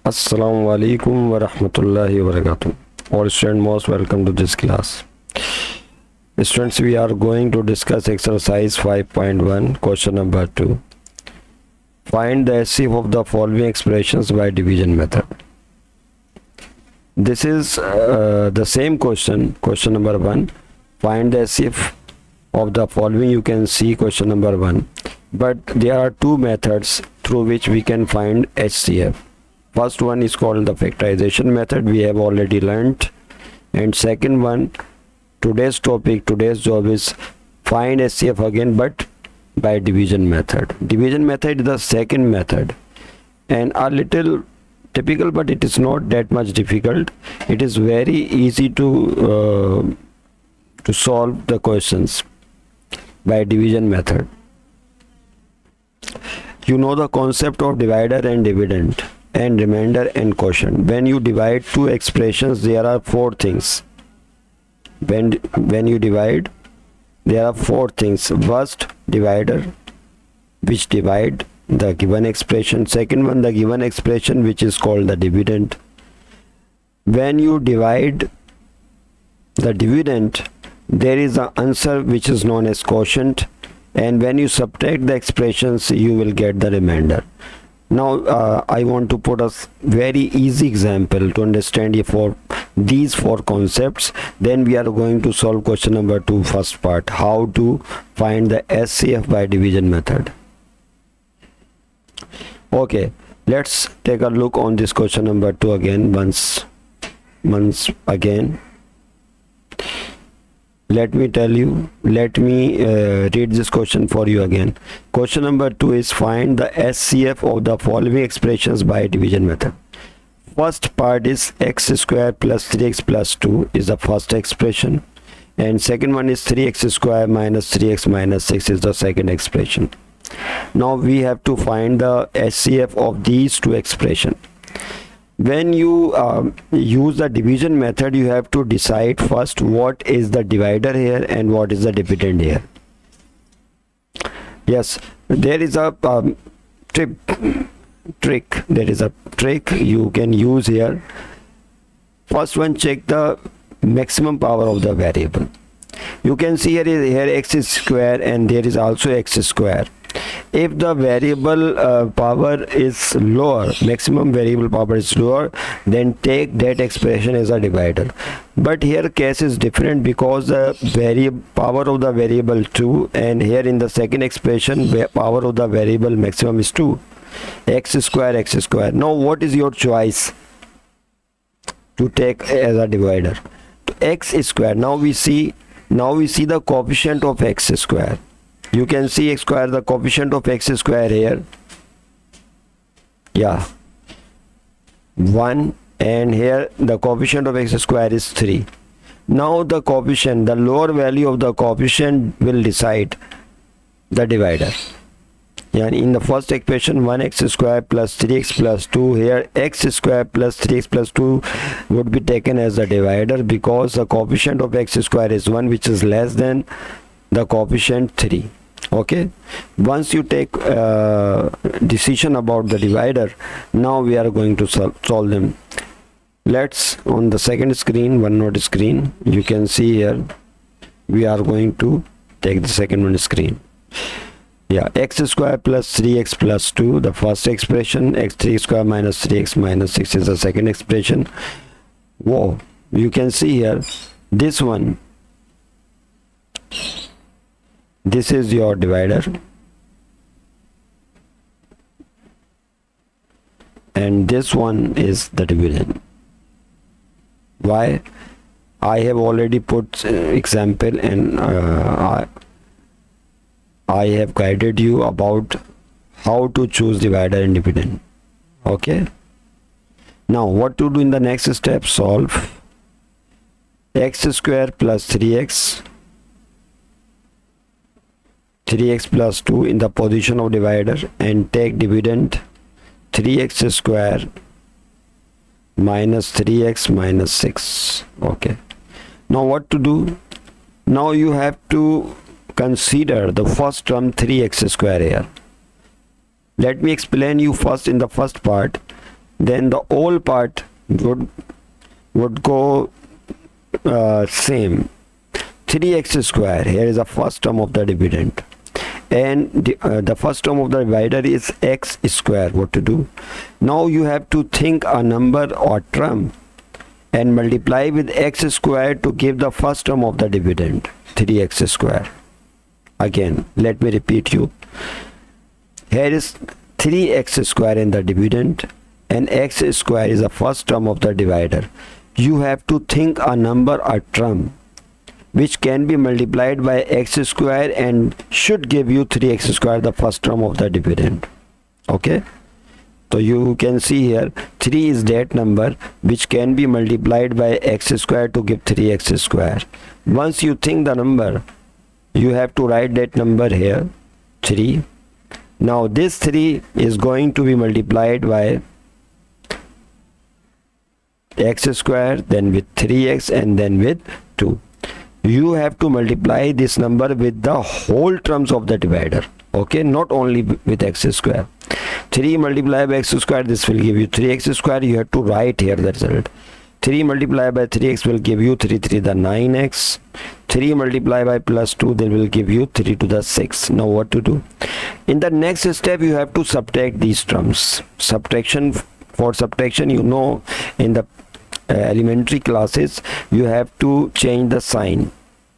Assalamu alaikum wa rahmatullahi wa barakatuh. All students, most welcome to this class. Students, we are going to discuss exercise 5.1, question number 2. Find the HCF of the following expressions by division method. This is the same question number 1. Find the HCF of the following. You can see question number 1. But there are two methods through which we can find HCF. First one is called the factorization method, we have already learnt, and second one, today's job is find HCF again, but by division method. Division method is the second method and a little typical, but it is not that much difficult. It is very easy to solve the questions by division method. You know the concept of divider and dividend and remainder and quotient. When you divide two expressions, there are four things. When you divide, there are four things. First, divider, which divide the given expression. Second one, the given expression, which is called the dividend. When you divide the dividend, there is an answer which is known as quotient, and when you subtract the expressions, you will get the remainder. Now I want to put a very easy example to understand these four concepts. Then we are going to solve question number 2, first part, how to find the HCF by division method. Okay, let's take a look on this question number 2 again once again. Let me read this question for you again. Question number 2 is find the HCF of the following expressions by division method. First part is x square plus 3x plus 2 is the first expression, and second one is 3x square minus 3x minus 6 is the second expression. Now we have to find the HCF of these two expressions. When you use the division method, you have to decide first what is the divider here and what is the dividend here. Yes, there is a trick. There is a trick you can use here. First one, check the maximum power of the variable. You can see here x is square and there is also x square. If the variable power is lower, maximum variable power is lower, then take that expression as a divider. But here case is different because the power of the variable 2, and here in the second expression power of the variable maximum is 2. X square. Now what is your choice to take as a divider? X square. Now we see the coefficient of x square. You can see x square, the coefficient of x square here, 1, and here the coefficient of x square is 3. Now the coefficient, the lower value of the coefficient will decide the divider. In the first equation, 1x square plus 3x plus 2, here x square plus 3x plus 2 would be taken as the divider because the coefficient of x square is 1, which is less than the coefficient 3. Okay, once you take decision about the divider, now we are going to solve them. Let's, on the second screen, OneNote screen, you can see here we are going to take the second one screen. X square plus 3x plus 2, the first expression. X3 square minus 3x minus 6 is the second expression. Whoa, you can see here this one, this is your divider, and this one is the dividend. Why? I have already put example, and I have guided you about how to choose divider and dividend. Okay, now what to do in the next step? Solve x square plus 3x plus 2 in the position of divider, and take dividend 3x square minus 3x minus 6. Okay, now what to do? Now you have to consider the first term 3x square here. Let me explain you first in the first part. then the whole part would go same. 3x square, here is the first term of the dividend, and the first term of the divider is x square. What to do? Now you have to think a number or term and multiply with x square to give the first term of the dividend, 3x square. Again, let me repeat you. Here is 3x square in the dividend, and x square is the first term of the divider. You have to think a number or term which can be multiplied by x square and should give you 3x square, the first term of the dividend. Okay, so you can see here 3 is that number which can be multiplied by x square to give 3x square. Once you think the number, you have to write that number here, 3. Now this 3 is going to be multiplied by x square, then with 3x, and then with 2. You have to multiply this number with the whole terms of the divider. Okay, not only with x square. 3 multiplied by x square, this will give you 3x square. You have to write here the result. 3 multiplied by 3x will give you 3 3 the 9x. 3 multiplied by plus 2, they will give you 3 to the 6. Now what to do? In the next step, you have to subtract these terms. Subtraction, for subtraction, you know, in the elementary classes, you have to change the sign.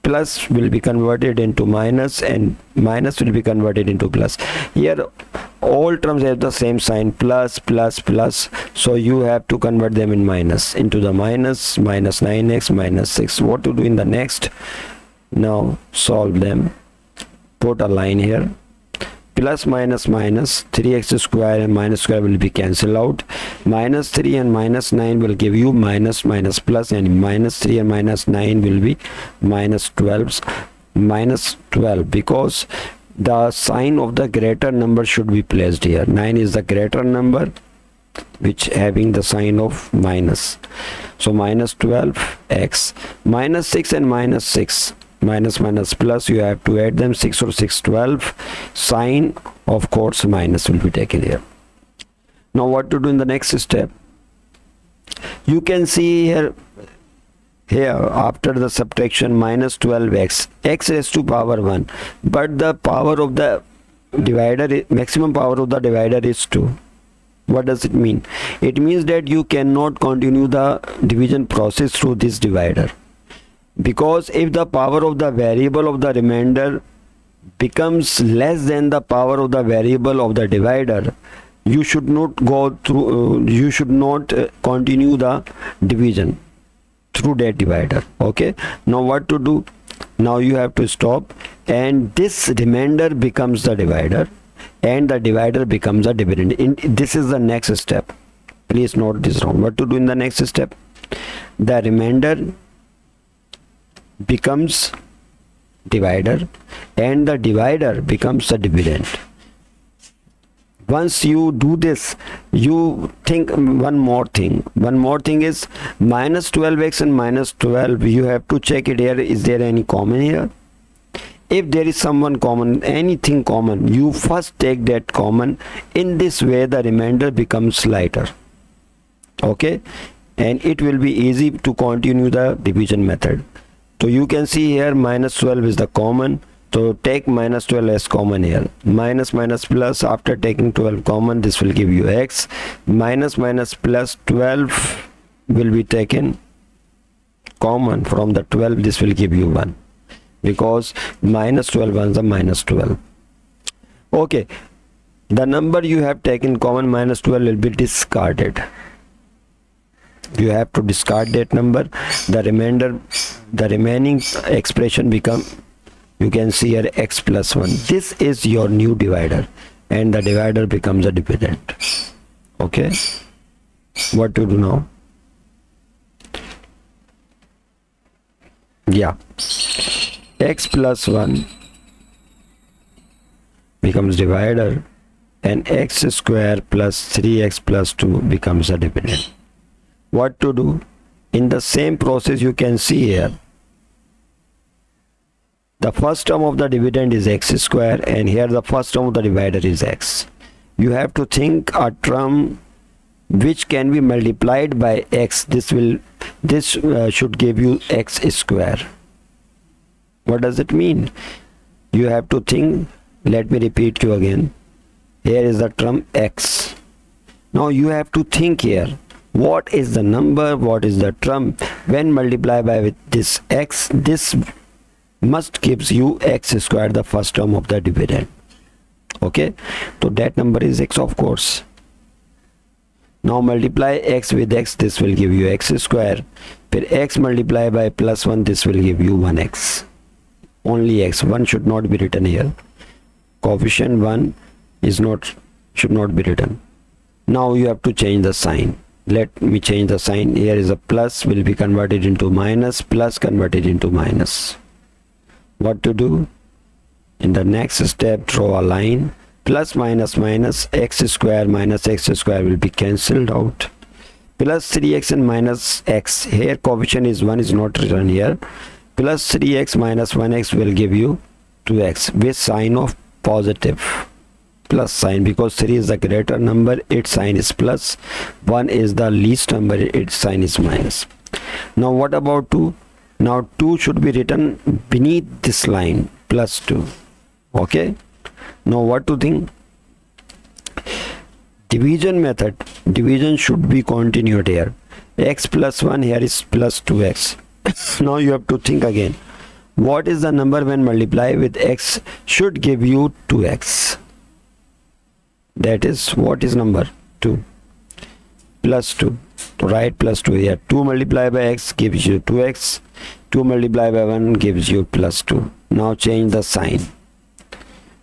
Plus will be converted into minus, and minus will be converted into plus. Here all terms have the same sign, plus plus plus, so you have to convert them in minus, into the minus 9x minus 6. What to do in the next? Now solve them. Put a line here. Plus minus minus, 3x square and minus square will be cancelled out. Minus 3 and minus 9 will give you minus minus plus, and minus 3 and minus 9 will be minus 12. Minus 12, because the sign of the greater number should be placed here. 9 is the greater number which having the sign of minus. So minus 12x, minus 6 and minus 6. Minus minus plus, you have to add them. 6 or 6, 12. Sign, of course, minus will be taken here. Now what to do in the next step? You can see here after the subtraction, minus 12x, x raised to power 1, but the power of the divider, maximum power of the divider is 2. What does it mean? It means that you cannot continue the division process through this divider. Because if the power of the variable of the remainder becomes less than the power of the variable of the divider, you should not go through, you should not continue the division through that divider. Okay, now what to do? Now you have to stop, and this remainder becomes the divider, and the divider becomes a dividend. This is the next step. Please note this down. What to do in the next step? The remainder becomes divider, and the divider becomes the dividend. Once you do this, you think one more thing is minus 12x and minus 12. You have to check it here. Is there any common here? If there is someone common, anything common, you first take that common. In this way the remainder becomes lighter. Okay, and it will be easy to continue the division method. So you can see here minus 12 is the common, so take minus 12 as common here. Minus minus plus, after taking 12 common, this will give you x. Minus minus plus 12 will be taken common from the 12, this will give you 1, because minus 12 ones are minus 12. Okay, the number you have taken common, minus 12, will be discarded. You have to discard that number. The remaining expression become, you can see here, x plus 1. This is your new divider, and the divider becomes a dividend. Okay, what to do now? Yeah, x plus 1 becomes divider, and x square plus 3x plus 2 becomes a dividend. What to do? In the same process, you can see here the first term of the dividend is x square, and here the first term of the divider is x. You have to think a term which can be multiplied by x, this should give you x square. What does it mean? You have to think. Let me repeat you again. Here is the term x. Now you have to think here, what is the number, what is the term when multiplied by with this x, this must gives you x square, the first term of the dividend. Okay, so that number is x, of course. Now multiply x with x, this will give you x square. Then x multiply by +1, this will give you 1x. Only x, 1 should not be written here. Coefficient 1 should not be written. Now you have to change the sign. Let me change the sign. Here is a plus, will be converted into minus, plus converted into minus. What to do? In the next step, draw a line. Plus minus minus, x square minus x square will be cancelled out. Plus 3x and minus x. Here coefficient is 1, is not written here. Plus 3x minus 1x will give you 2x with sign of positive. Plus sign, because 3 is the greater number, its sign is plus. 1 is the least number, its sign is minus. Now what about 2? Now 2 should be written beneath this line, plus 2. Okay, now what to think? Division method, division should be continued here. X plus 1, here is plus 2x. Now you have to think again, what is the number when multiplied with x should give you 2x? That is, what is number? 2 plus 2. To write plus 2 here. 2 multiplied by x gives you 2x. 2 multiplied by 1 gives you plus 2. Now change the sign.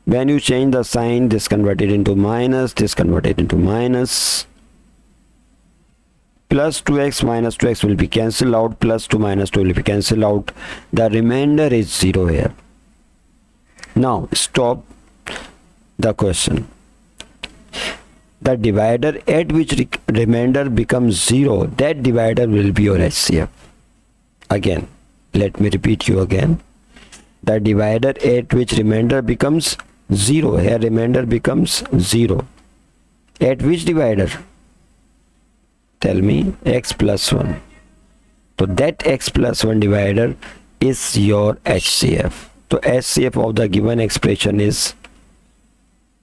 When you change the sign, this converted into minus, this converted into minus. Plus 2x minus 2x will be cancelled out. Plus 2 minus 2 will be cancelled out. The remainder is 0 here. Now stop the question. The divider at which remainder becomes 0, that divider will be your HCF. Again, let me repeat you again. The divider at which remainder becomes 0, here remainder becomes 0. At which divider? Tell me. X plus 1. So that x plus 1 divider is your HCF. So HCF of the given expression is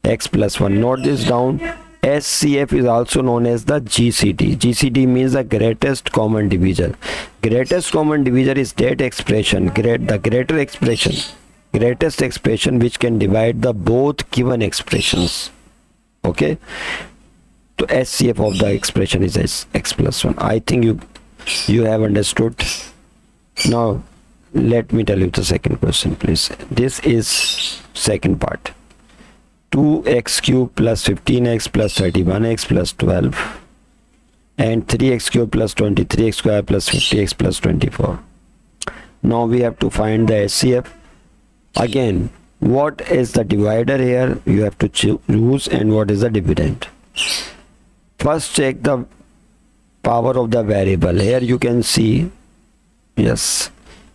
x plus 1. Note this down. HCF is also known as the GCD. GCD means the greatest common divisor. Greatest common divisor is that expression, the greatest expression which can divide the both given expressions. Okay. So HCF of the expression is x plus 1. I think you have understood. Now let me tell you the second question, please. This is second part. 2x cube plus 15x plus 31x plus 12 and 3x cube plus 23x square plus 50x plus 24. Now we have to find the HCF. Again, what is the divider here? You have to choose, and what is the dividend. First check the power of the variable. Here you can see, yes,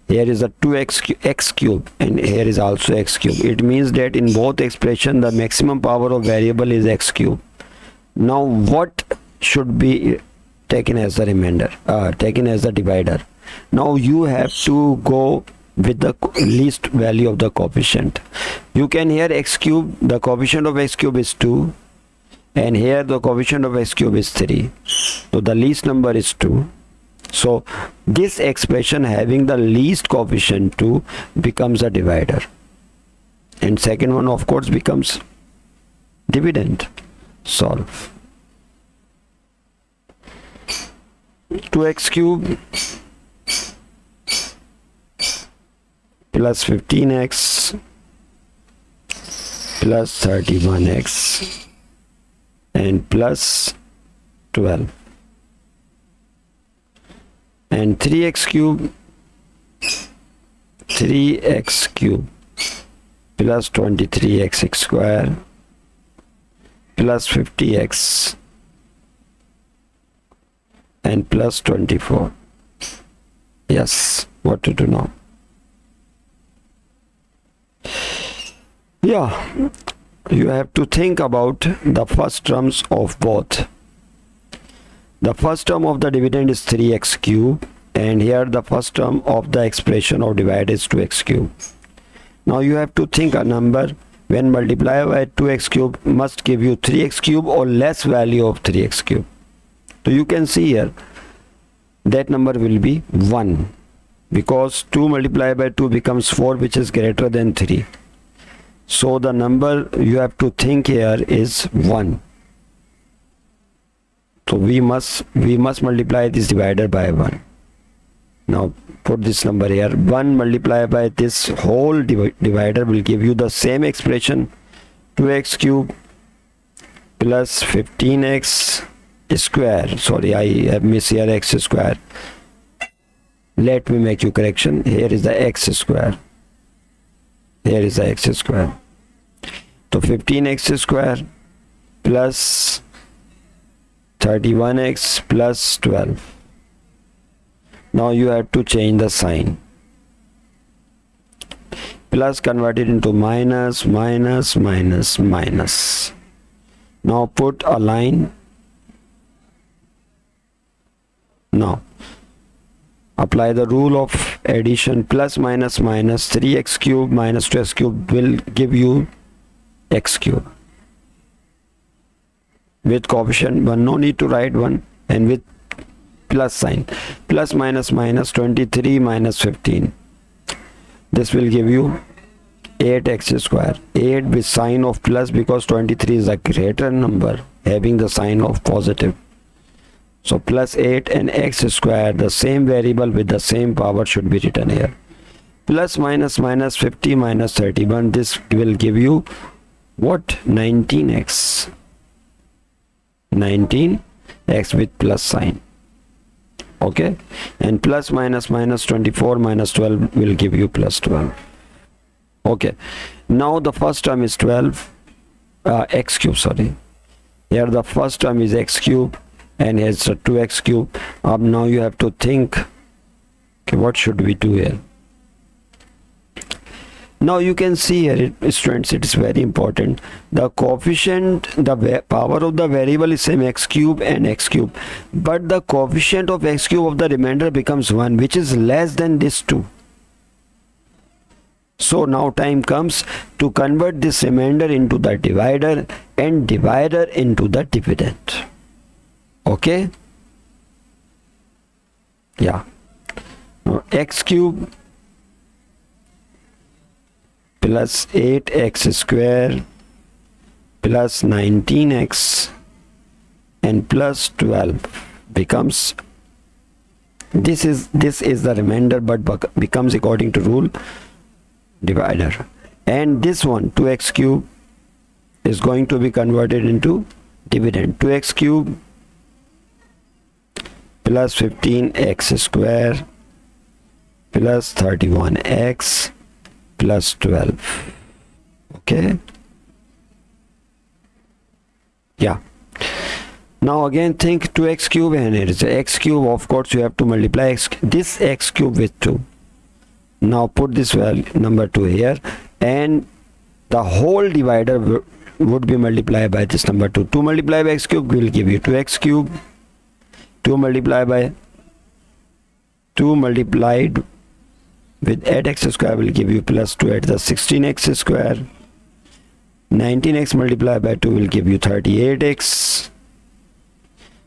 here is a 2x cube and here is also x cube. It means that in both expression the maximum power of variable is x cube. Now what should be taken as the remainder, taken as the divider? Now you have to go with the least value of the coefficient. You can here x cube, the coefficient of x cube is 2, and here the coefficient of x cube is 3. So the least number is 2. So this expression having the least coefficient 2 becomes a divider, and second one of course becomes dividend. Solve. 2x cube plus 15x plus 31x and plus 12. And 3x cube plus 23x square plus 50x and plus 24. Yes, what to do now? Yeah, you have to think about the first terms of both. The first term of the dividend is 3x cube, and here the first term of the expression of divide is 2x cube. Now you have to think a number when multiplied by 2x cube must give you 3x cube or less value of 3x cube. So you can see here that number will be 1, because 2 multiplied by 2 becomes 4, which is greater than 3. So the number you have to think here is 1. So we must multiply this divider by 1. Now put this number here. 1 multiplied by this whole divider will give you the same expression, 2x cube plus 15x square. Sorry, I have missed here x square. Let me make you correction. Here is the x square. Here is the x square. So 15x square plus 31x plus 12. Now you have to change the sign. Plus converted into minus, minus, minus, minus. Now put a line. Now apply the rule of addition. Plus minus minus 3x cube minus 2x cube will give you x cube. With coefficient 1, no need to write 1, and with plus sign. Plus minus minus 23 minus 15. This will give you 8x square. 8 with sign of plus, because 23 is a greater number having the sign of positive. So plus 8 and x square, the same variable with the same power, should be written here. Plus minus minus 50 minus 31. This will give you what? 19x. 19x with plus sign. Okay, and plus minus minus 24 minus 12 will give you plus 12. Okay, now the first term is 12 x cube. Sorry, here the first term is x cube, and here's a 2x cube. Now you have to think, okay, what should we do here? Now you can see here, students, it is very important. The coefficient, the power of the variable is same, x cube and x cube, but the coefficient of x cube of the remainder becomes 1, which is less than this 2. So now time comes to convert this remainder into the divider and divider into the dividend. Okay? Yeah. Now x cube plus 8x square plus 19x and plus 12 becomes, this is the remainder, but becomes, according to rule, divider. And this one, 2x cube, is going to be converted into dividend. 2x cube plus 15x square plus 31x plus 12. Okay, yeah. Now again think 2x cube, and it is x cube. Of course you have to multiply this x cube with 2. Now put this value number 2 here, and the whole divider would be multiplied by this number 2. 2 multiplied by x cube will give you 2x cube. 2 multiplied by 2 multiplied with 8x square will give you plus 2 at the 16x square. 19x multiplied by 2 will give you 38x,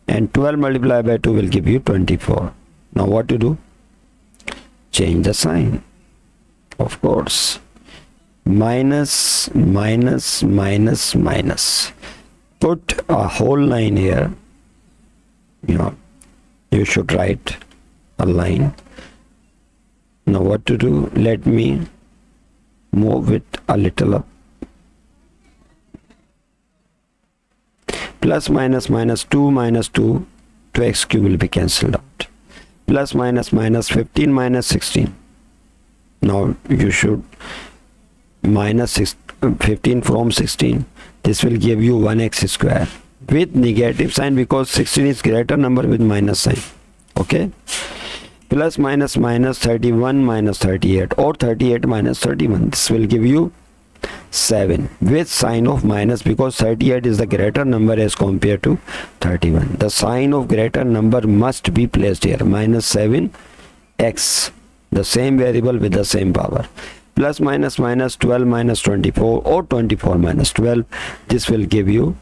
and 12 multiplied by 2 will give you 24. Now what to do? Change the sign, of course. Minus, minus, minus, minus. Put a whole line here. You should write a line. Now what to do? Let me move it a little up. Plus minus minus 2 minus 2 to x cube will be cancelled out. Plus minus minus 15 minus 16. Now you should minus 15 from 16. This will give you 1x square with negative sign, because 16 is greater number with minus sign. Okay. Plus minus minus 31 minus 38, or 38 minus 31. This will give you 7 with sign of minus, because 38 is the greater number as compared to 31. The sign of greater number must be placed here. Minus 7x, the same variable with the same power. Plus minus minus 12 minus 24, or 24 minus 12. This will give you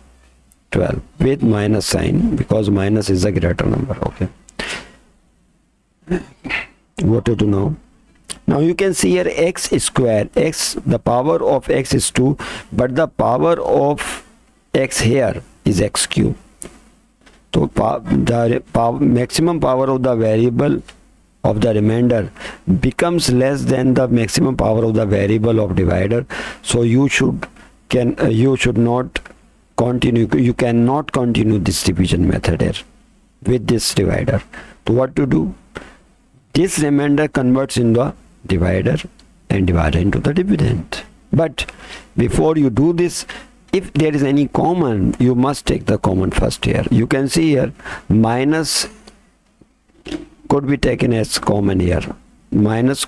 12 with minus sign, because minus is a greater number. Okay, what to do now? Now you can see here x square, x, the power of x is 2, but the power of x here is x cube. So the maximum power of the variable of the remainder becomes less than the maximum power of the variable of divider. So you should not continue, you cannot continue this division method here with this divider. So what to do? This remainder converts in the divider and divider into the dividend. But before you do this, if there is any common, you must take the common first here. You can see here minus could be taken as common here. Minus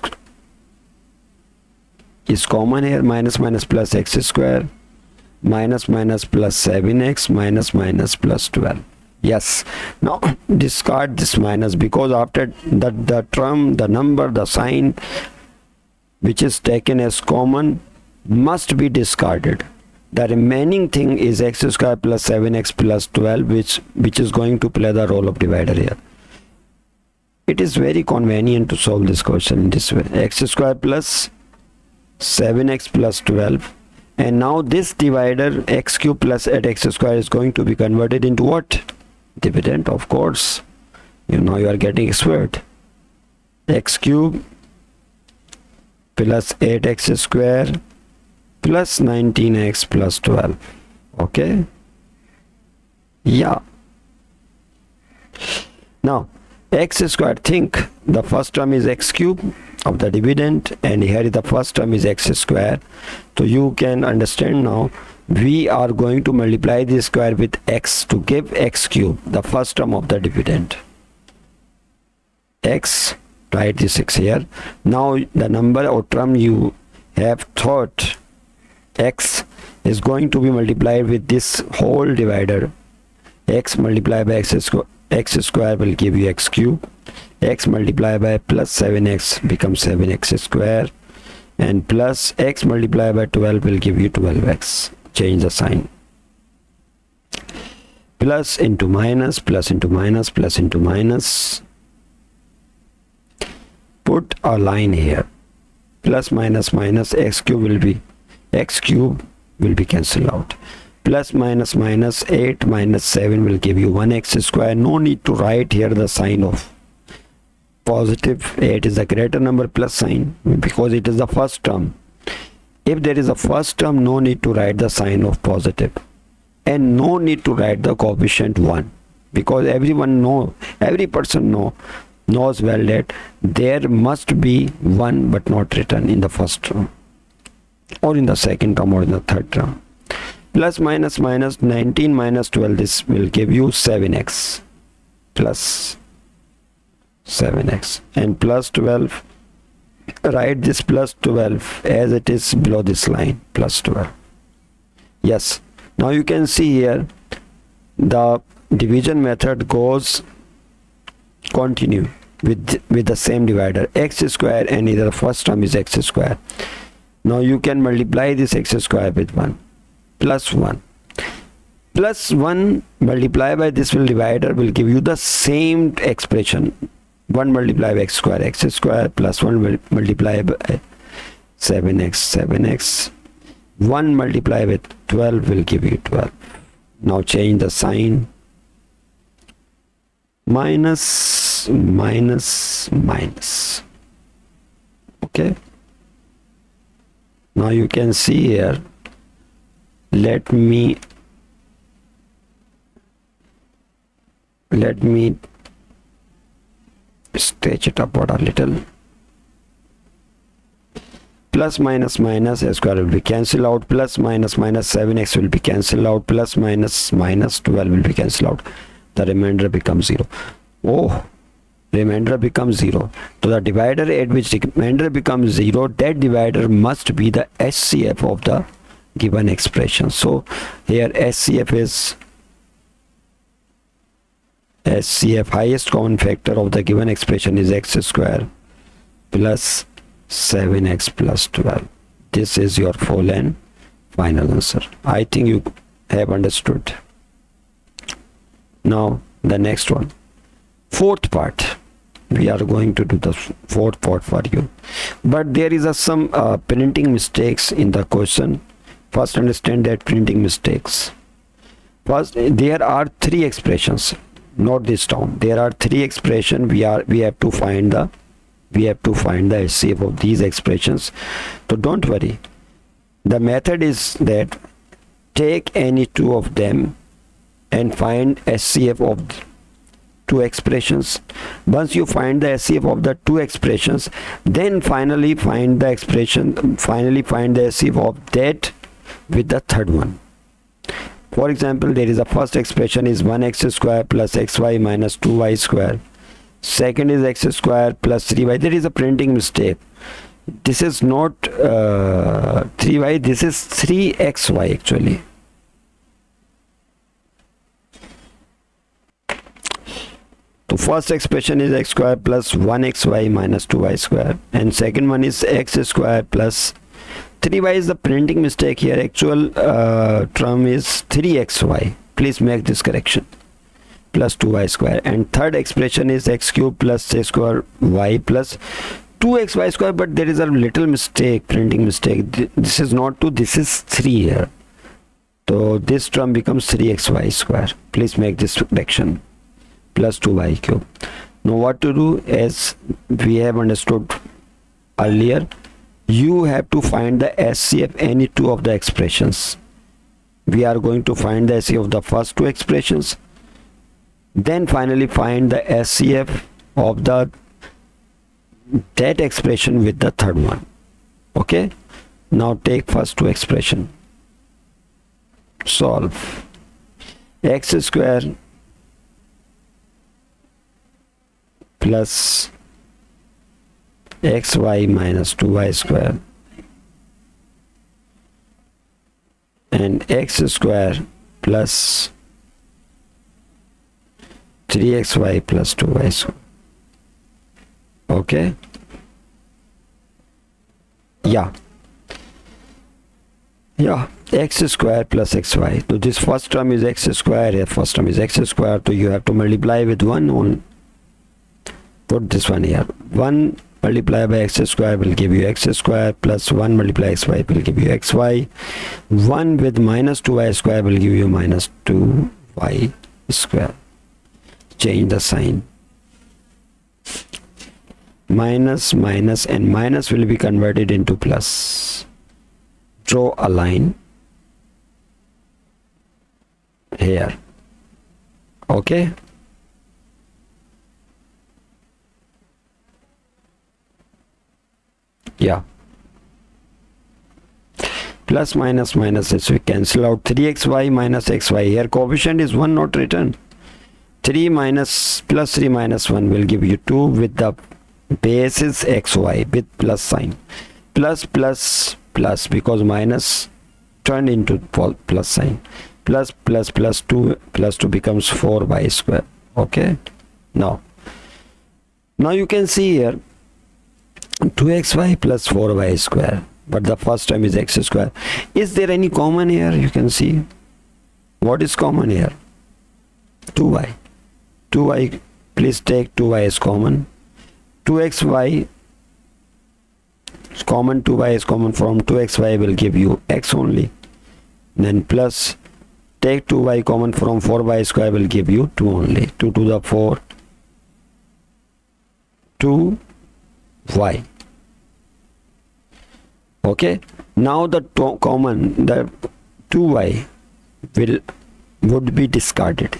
is common here. Minus minus plus x square, minus minus plus 7x, minus minus plus 12. Yes, now discard this minus, because after the term, the number, the sign which is taken as common must be discarded. The remaining thing is x square plus 7x plus 12, which is going to play the role of divider here. It is very convenient to solve this question in this way. X square plus 7x plus 12, and now this divider x cube plus 8x square is going to be converted into what? Dividend, of course. You know, you are getting expert. X cube plus 8x square plus 19x plus 12. Okay, yeah. Now x square, think the first term is x cube of the dividend, and here the first term is x square. So you can understand now, we are going to multiply this square with x to give x cube, the first term of the dividend. X, write this x here. Now the number or term you have thought, x, is going to be multiplied with this whole divider. X multiplied by x square will give you x cube. X multiplied by plus 7x becomes 7x square, and plus x multiplied by 12 will give you 12x. Change the sign. Plus into minus, plus into minus, plus into minus. Put a line here. Plus minus minus, x cube will be cancelled out. Plus minus minus 8 minus 7 will give you 1x square. No need to write here the sign of positive. 8 is the greater number plus sign, because it is the first term. If there is a first term, no need to write the sign of positive, and no need to write the coefficient 1, because every person knows well that there must be 1 but not written in the first term, or in the second term, or in the third term. Plus minus minus 19 minus 12, this will give you 7x plus 7x, and plus 12, write this plus 12 as it is below this line, plus 12. Yes, now you can see here the division method continue with the same divider, x square, and either the first term is x square. Now you can multiply this x square with 1, plus 1. Plus 1 multiplied by this divider will give you the same expression. 1 multiplied by x square plus 1 multiplied by 7x. 1 multiplied with 12 will give you 12. Now change the sign. Minus, minus, minus. Okay. Now you can see here, let me stretch it upward a little. Plus minus minus, a square will be cancelled out. Plus minus minus 7x will be cancelled out. Plus minus minus 12 will be cancelled out. The remainder becomes 0. Oh, remainder becomes 0. So the divider at which remainder becomes 0, that divider must be the HCF of the given expression. So here HCF is highest common factor of the given expression is x square plus 7x plus 12. This is your full and final answer. I think you have understood. Now the next one, fourth part. We are going to do the fourth part for you, but there is some printing mistakes in the question. First, understand that printing mistakes. First, there are three expressions. Note this down. There are three expressions. We have to find the HCF of these expressions. So don't worry. The method is that take any two of them and find HCF of two expressions. Once you find the HCF of the two expressions, then finally find the HCF of that with the third one. For example, there is a first expression is 1x square plus xy minus 2y square. Second is x square plus 3y. There is a printing mistake. This is not 3y, this is 3xy actually. So first expression is x square plus 1xy minus 2y square, and second one is x square plus 3y is the printing mistake here. Actual term is 3xy. Please make this correction. Plus 2y square, and third expression is x cube plus a square y plus 2xy square, but there is a little mistake, printing mistake. This is not 2, this is 3 here. So this term becomes 3xy square. Please make this correction. Plus 2y cube. Now what to do, as we have understood earlier, you have to find the HCF any two of the expressions. We are going to find the HCF of the first two expressions, then finally find the HCF of that expression with the third one. Okay, now take first two expression, solve. X square plus xy minus 2y square and x square plus 3xy plus 2y square. Okay, yeah, x square plus xy. So this first term is x square, here first term is x square, so you have to multiply with 1 on. Put this one here. 1 multiplied by x square will give you x square, plus 1 multiplied xy will give you xy. 1 with minus 2y square will give you minus 2y square. Change the sign. Minus, minus, and minus will be converted into plus. Draw a line here. Okay. Yeah, plus minus minus, as we cancel out 3xy minus xy. Here coefficient is 1 not written. 3 minus plus 3 minus 1 will give you 2 with the base is xy with plus sign. Plus plus plus, because minus turned into plus sign. Plus plus plus 2 becomes 4y square. Okay, now you can see here 2xy plus 4y square, but the first term is x square. Is there any common here? You can see what is common here. 2y. Please take 2y as common. 2xy is common. 2y is common from 2xy will give you x only. Then plus take 2y common from 4y square will give you 2 only. 2 to the 4 2y. Okay, now the common, the 2y would be discarded.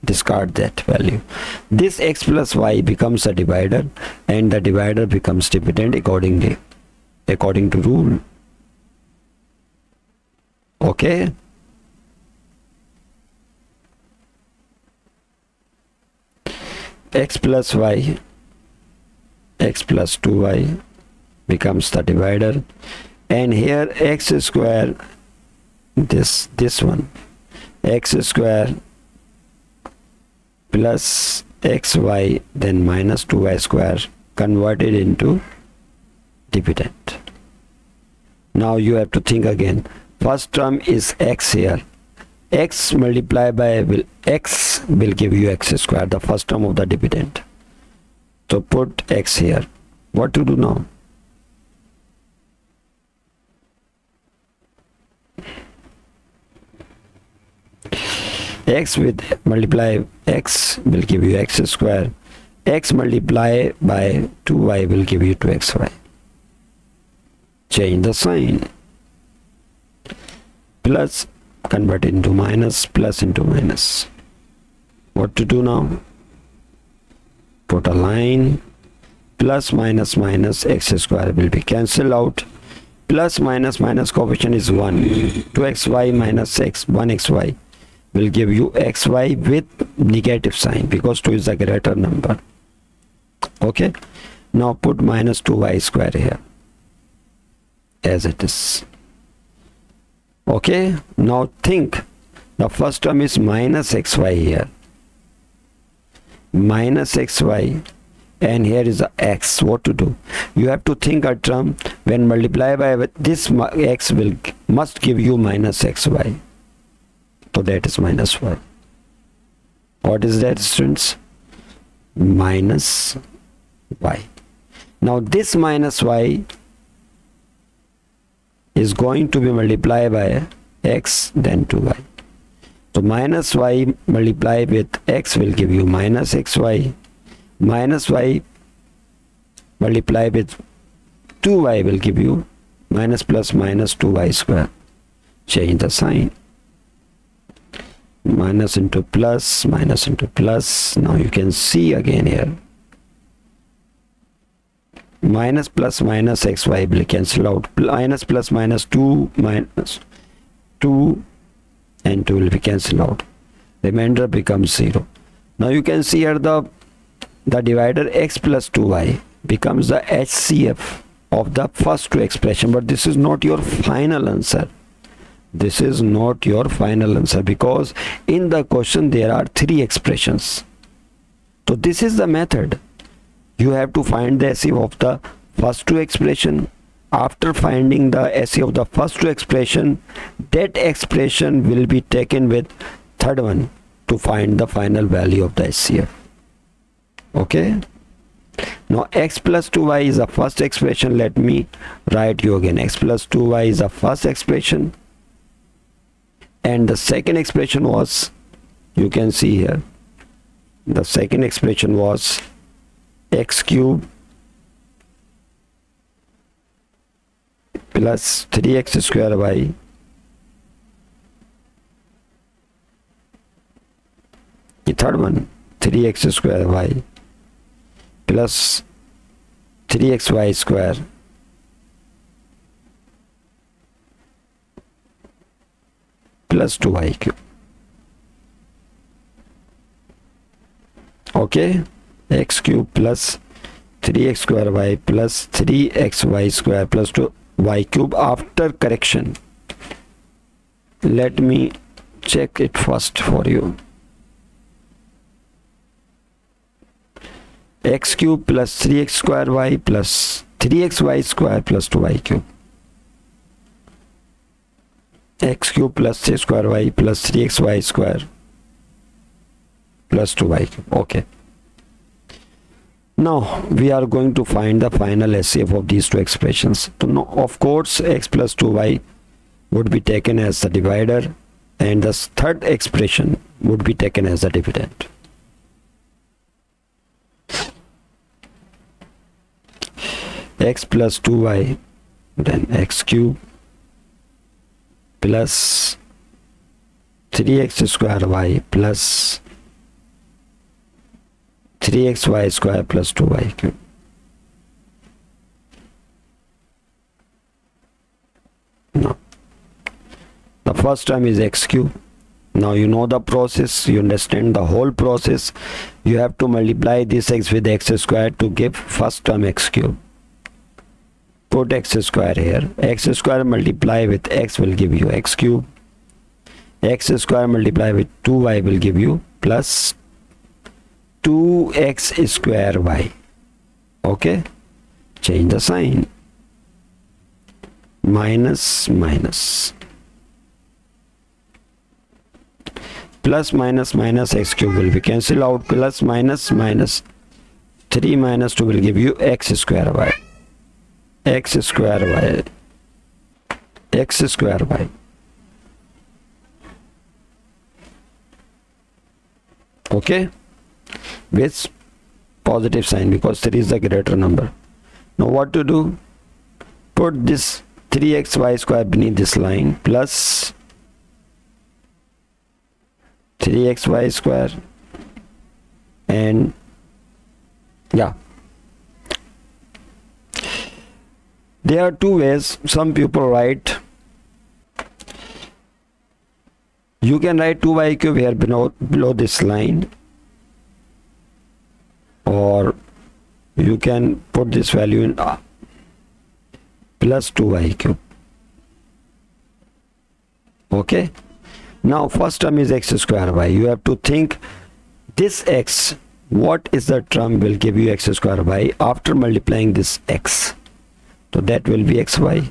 Discard that value. This x plus y becomes a divider, and the divider becomes dividend according to rule. Okay, x plus y x plus 2y becomes the divider, and here x square, this one, x square plus xy then minus 2y square converted into dividend. Now you have to think again. First term is x here. X multiplied by x will give you x square, the first term of the dividend. So put x here. What to do now? X with multiply x will give you x square. X multiply by 2y will give you 2xy. Change the sign. Plus convert into minus, plus into minus. What to do now? Put a line. Plus minus minus x square will be cancelled out. Plus minus minus coefficient is 1. 2xy minus x, 1xy will give you xy with negative sign because 2 is a greater number. Okay. Now put minus 2y square here as it is. Okay. Now think. The first term is minus xy here. Minus xy, and here is a x. What to do? You have to think a term when multiply by this x will must give you minus xy. So that is minus y. What is that, students? Minus y. Now this minus y is going to be multiplied by x then 2y. So minus y multiplied with x will give you minus xy. Minus y multiplied with 2y will give you minus plus minus 2y square. Change the sign. Minus into plus, minus into plus. Now you can see again here. Minus plus minus xy will cancel out. Minus plus minus 2 minus 2 and 2 will be cancelled out. Remainder becomes 0. Now you can see here the divider x plus 2y becomes the HCF of the first two expression, but this is not your final answer. This is not your final answer because in the question there are 3 expressions. So this is the method. You have to find the HCF of the first two expression. After finding the HCF of the first two expression, that expression will be taken with third one to find the final value of the HCF. Okay. Now x plus 2y is the first expression. Let me write you again. X plus 2y is the first expression. And the second expression was, you can see here, the second expression was x cube plus 3x square y the third one 3x square y plus 3xy square plus 2y cube. Okay, x cube plus 3x square y plus 3xy square plus 2y cube after correction. Let me check it first for you. X cube plus 3x square y plus 3xy square plus 2y cube. X cube plus 3 square y plus 3xy square plus 2y cube. Okay. Now we are going to find the final HCF of these two expressions. So now, of course, x plus 2y would be taken as the divider and the third expression would be taken as the dividend. X plus 2y, then x cube plus 3x square y plus 3xy square plus 2y cube. Now the first term is x cube. Now you know the process, you understand the whole process. You have to multiply this x with x square to give first term x cube. Put x square here. X square multiply with x will give you x cube. X square multiply with 2y will give you plus 2x square y. Okay, change the sign. Minus minus. Plus minus minus x cube will be cancelled out. Plus minus minus 3 minus 2 will give you x square y. X square y. X square y. Okay, with positive sign because 3 is the greater number. Now what to do? Put this 3xy square beneath this line plus 3xy square, and yeah, there are two ways some people write. You can write 2y cube here below this line, or you can put this value in plus 2y cube. Okay, now first term is x square y. You have to think this x, what is the term will give you x square y after multiplying this x. So that will be xy.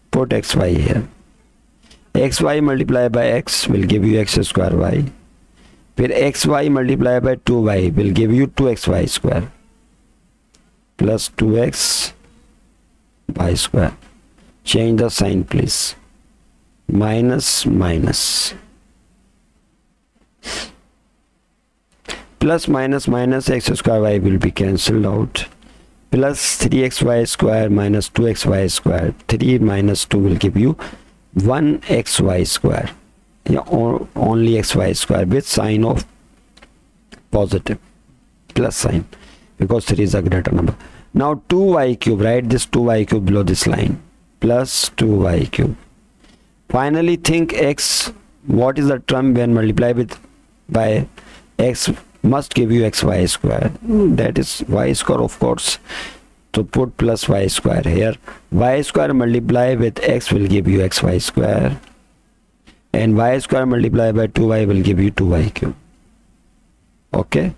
Put xy here. Xy multiplied by x will give you x square y. Where xy multiplied by 2y will give you 2xy square plus 2x y square. Change the sign please. Minus minus. Plus minus minus x square y will be cancelled out. Plus 3xy square minus 2xy square. 3 minus 2 will give you 1xy square. Yeah, or only xy square with sign of positive plus sign because 3 is a greater number. Now 2y cube, write this 2y cube below this line plus 2y cube. Finally think x, what is the term when multiplied with by x must give you xy square. That is y square, of course. So put plus y square here. Y square multiply with x will give you xy square, and y square multiplied by 2y will give you 2y cube. Okay,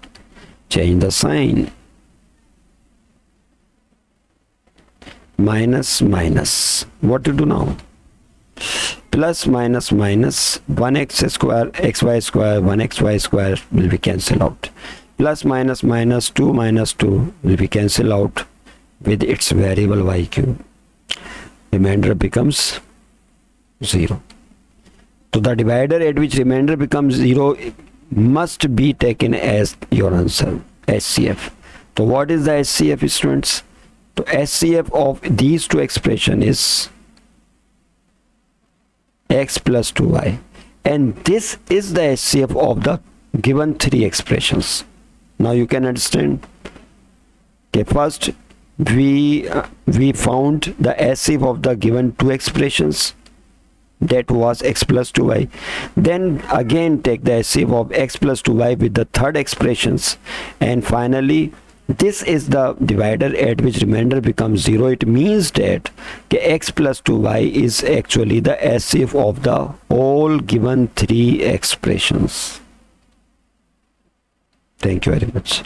change the sign. Minus minus. What to do now? Plus minus minus 1x square xy square 1xy square will be cancelled out. Plus minus minus 2 minus 2 will be cancelled out with its variable y cube. Remainder becomes 0. So the divider at which remainder becomes 0 must be taken as your answer, SCF. So what is the SCF, students? So SCF of these two expression is x plus 2y, and this is the SCF of the given three expressions. Now you can understand. Okay, first we found the SCF of the given two expressions, that was x plus 2y. Then again take the SCF of x plus 2y with the third expressions, and finally this is the divider at which remainder becomes 0. It means that x plus 2y is actually the SCF of the all given three expressions. Thank you very much.